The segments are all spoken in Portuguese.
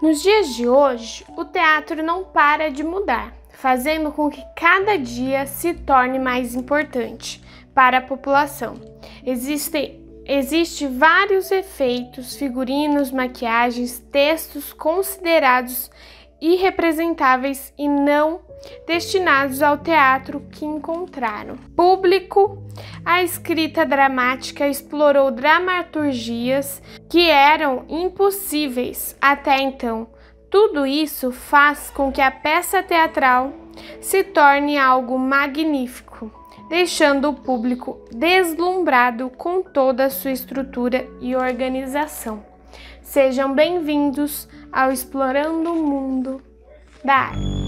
Nos dias de hoje, o teatro não para de mudar, fazendo com que cada dia se torne mais importante para a população. Existem vários efeitos, figurinos, maquiagens, textos considerados irrepresentáveis e não destinados ao teatro que encontraram público. A escrita dramática explorou dramaturgias que eram impossíveis até então. Tudo isso faz com que a peça teatral se torne algo magnífico, deixando o público deslumbrado com toda a sua estrutura e organização. Sejam bem-vindos ao Explorando o Mundo da Arte.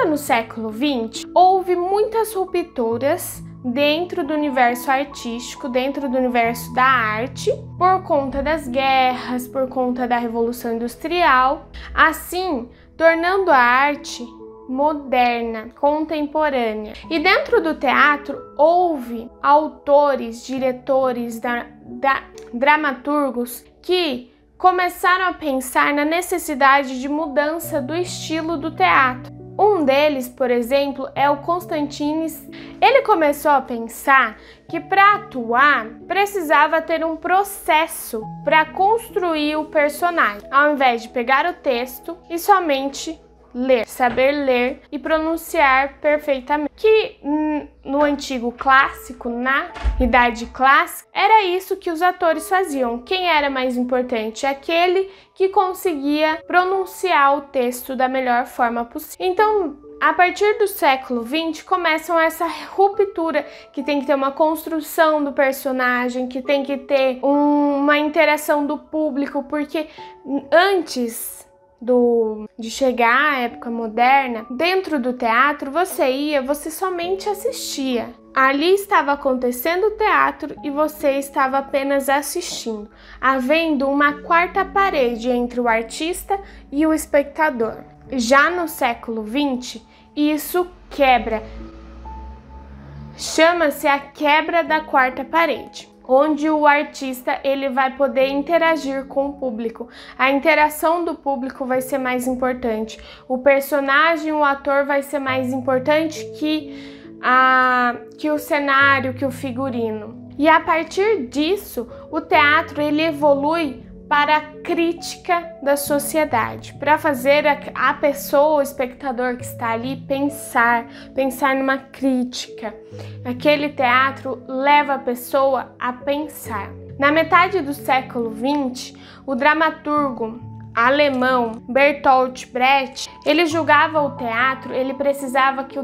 No século XX, houve muitas rupturas dentro do universo artístico, dentro do universo da arte, por conta das guerras, por conta da Revolução Industrial, assim tornando a arte moderna, contemporânea. E dentro do teatro houve autores, diretores, dramaturgos que começaram a pensar na necessidade de mudança do estilo do teatro. Um deles, por exemplo, é o Constantines. Ele começou a pensar que para atuar precisava ter um processo para construir o personagem, ao invés de pegar o texto e somente ler, saber ler e pronunciar perfeitamente. Que no antigo clássico, na idade clássica, era isso que os atores faziam. Quem era mais importante? Aquele que conseguia pronunciar o texto da melhor forma possível. Então, a partir do século XX, começam essa ruptura, que tem que ter uma construção do personagem, que tem que ter uma interação do público, porque antes de chegar à época moderna, dentro do teatro você somente assistia. Ali estava acontecendo o teatro e você estava apenas assistindo, havendo uma quarta parede entre o artista e o espectador. Já no século XX, isso quebra. Chama-se a quebra da quarta parede, onde o artista ele vai poder interagir com o público. A interação do público vai ser mais importante. O personagem, o ator vai ser mais importante que o cenário, que o figurino. E a partir disso, o teatro ele evolui para a crítica da sociedade, para fazer a pessoa, o espectador que está ali, pensar numa crítica. Aquele teatro leva a pessoa a pensar. Na metade do século XX, o dramaturgo alemão Bertolt Brecht, ele julgava o teatro, ele pensava que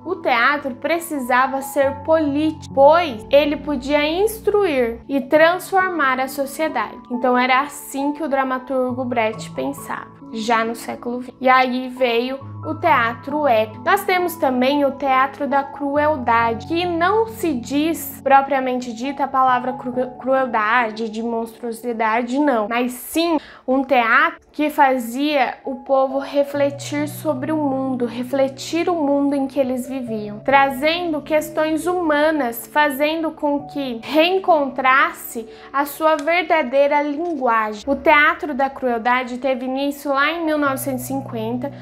o teatro precisava ser político, pois ele podia instruir e transformar a sociedade. Então era assim que o dramaturgo Brecht pensava, já no século XX. E aí veio o teatro épico. Nós temos também o teatro da crueldade, que não se diz propriamente dita a palavra crueldade, de monstruosidade, não, mas sim um teatro que fazia o povo refletir sobre o mundo, refletir o mundo em que eles viviam, trazendo questões humanas, fazendo com que reencontrasse a sua verdadeira linguagem. O teatro da crueldade teve início lá em 1950,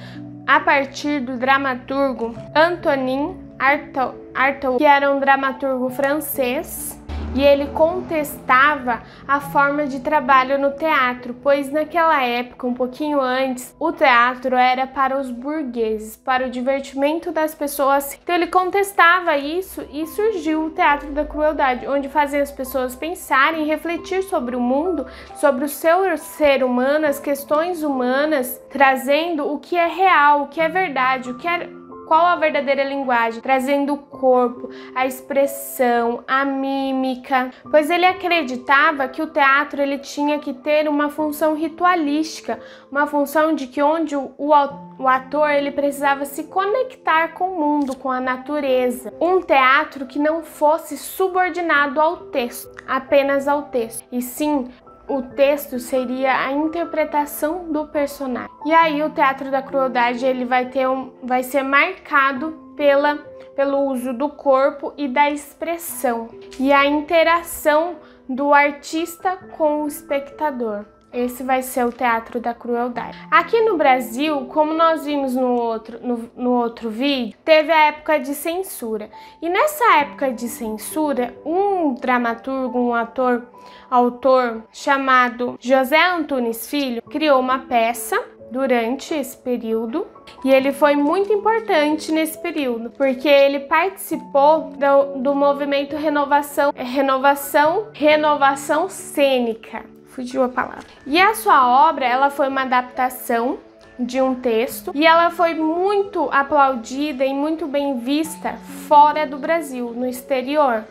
a partir do dramaturgo Antonin Artaud, que era um dramaturgo francês, e ele contestava a forma de trabalho no teatro, pois naquela época, um pouquinho antes, o teatro era para os burgueses, para o divertimento das pessoas. Então ele contestava isso e surgiu o teatro da crueldade, onde fazia as pessoas pensarem, refletir sobre o mundo, sobre o seu ser humano, as questões humanas, trazendo o que é real, o que é verdade, qual a verdadeira linguagem, trazendo o corpo, a expressão, a mímica, pois ele acreditava que o teatro ele tinha que ter uma função ritualística, uma função de que onde o ator ele precisava se conectar com o mundo, com a natureza. Um teatro que não fosse subordinado ao texto, apenas ao texto, e sim o texto seria a interpretação do personagem. E aí o teatro da crueldade ele vai ser marcado pelo uso do corpo e da expressão e a interação do artista com o espectador. Esse vai ser o teatro da crueldade. Aqui no Brasil, como nós vimos no outro vídeo, teve a época de censura. E nessa época de censura, um dramaturgo, autor chamado José Antunes Filho, criou uma peça durante esse período. E ele foi muito importante nesse período, porque ele participou do movimento renovação cênica. Fugiu a palavra. E a sua obra, ela foi uma adaptação de um texto e ela foi muito aplaudida e muito bem vista fora do Brasil, no exterior.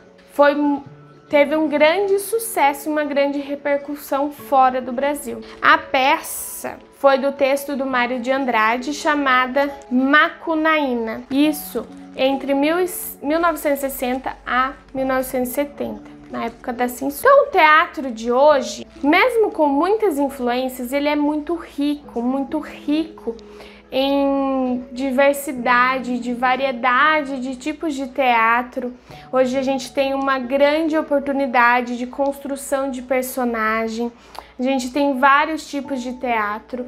Teve um grande sucesso e uma grande repercussão fora do Brasil. A peça foi do texto do Mário de Andrade, chamada Macunaíma. Isso entre 1960 a 1970. Na época da censura. Então, o teatro de hoje, mesmo com muitas influências, ele é muito rico em diversidade, de variedade de tipos de teatro. Hoje a gente tem uma grande oportunidade de construção de personagem. A gente tem vários tipos de teatro,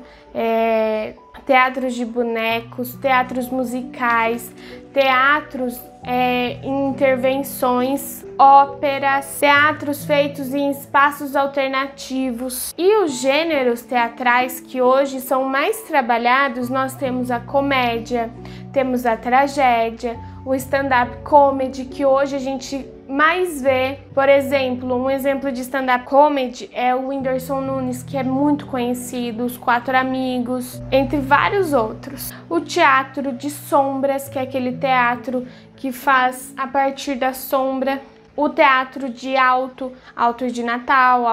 teatros de bonecos, teatros musicais, teatros em intervenções, óperas, teatros feitos em espaços alternativos. E os gêneros teatrais que hoje são mais trabalhados, nós temos a comédia, temos a tragédia, o stand-up comedy, que hoje a gente mais vê. Por exemplo, um exemplo de stand-up comedy é o Whindersson Nunes, que é muito conhecido, Os Quatro Amigos, entre vários outros. O teatro de sombras, que é aquele teatro que faz a partir da sombra. O teatro de alto de Natal,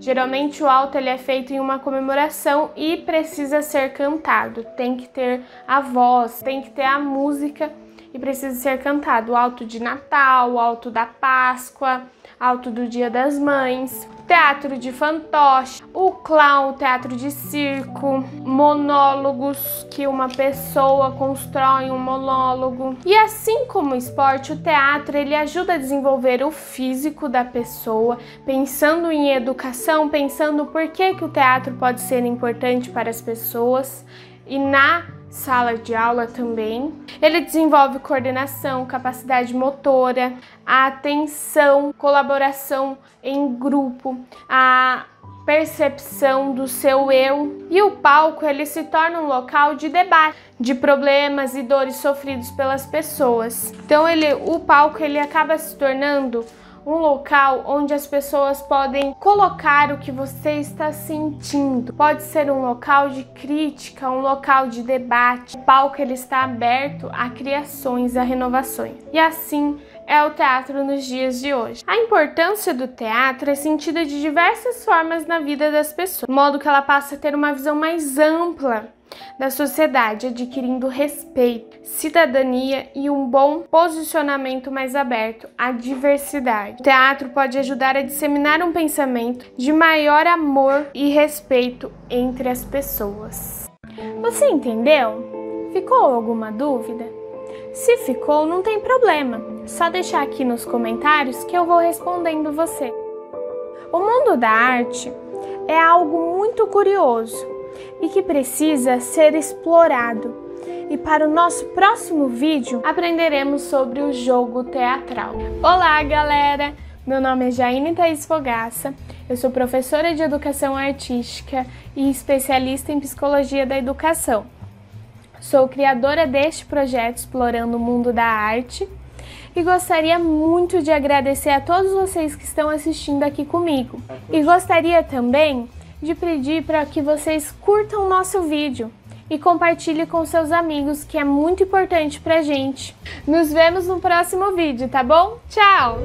geralmente o alto ele é feito em uma comemoração e precisa ser cantado. Tem que ter a voz, tem que ter a música e precisa ser cantado. O alto de Natal, o alto da Páscoa, alto do Dia das Mães. Teatro de fantoche, o clown, o teatro de circo, monólogos, que uma pessoa constrói um monólogo. E assim como o esporte, o teatro ele ajuda a desenvolver o físico da pessoa, pensando em educação, pensando por que o teatro pode ser importante para as pessoas e na sala de aula também. Ele desenvolve coordenação, capacidade motora, a atenção, colaboração em grupo, a percepção do seu eu. E o palco ele se torna um local de debate de problemas e dores sofridos pelas pessoas. Então o palco ele acaba se tornando um local onde as pessoas podem colocar o que você está sentindo. Pode ser um local de crítica, um local de debate. O palco ele está aberto a criações, a renovações. E assim é o teatro nos dias de hoje. A importância do teatro é sentida de diversas formas na vida das pessoas, de modo que ela passa a ter uma visão mais ampla da sociedade, adquirindo respeito, cidadania e um bom posicionamento mais aberto à diversidade. O teatro pode ajudar a disseminar um pensamento de maior amor e respeito entre as pessoas. Você entendeu? Ficou alguma dúvida? Se ficou, não tem problema, só deixar aqui nos comentários que eu vou respondendo você. O mundo da arte é algo muito curioso e que precisa ser explorado. E para o nosso próximo vídeo, aprenderemos sobre o jogo teatral. Olá, galera! Meu nome é Jaine Thaís Fogaça, eu sou professora de Educação Artística e especialista em Psicologia da Educação. Sou criadora deste projeto Explorando o Mundo da Arte e gostaria muito de agradecer a todos vocês que estão assistindo aqui comigo. E gostaria também de pedir para que vocês curtam o nosso vídeo e compartilhem com seus amigos, que é muito importante pra gente. Nos vemos no próximo vídeo, tá bom? Tchau!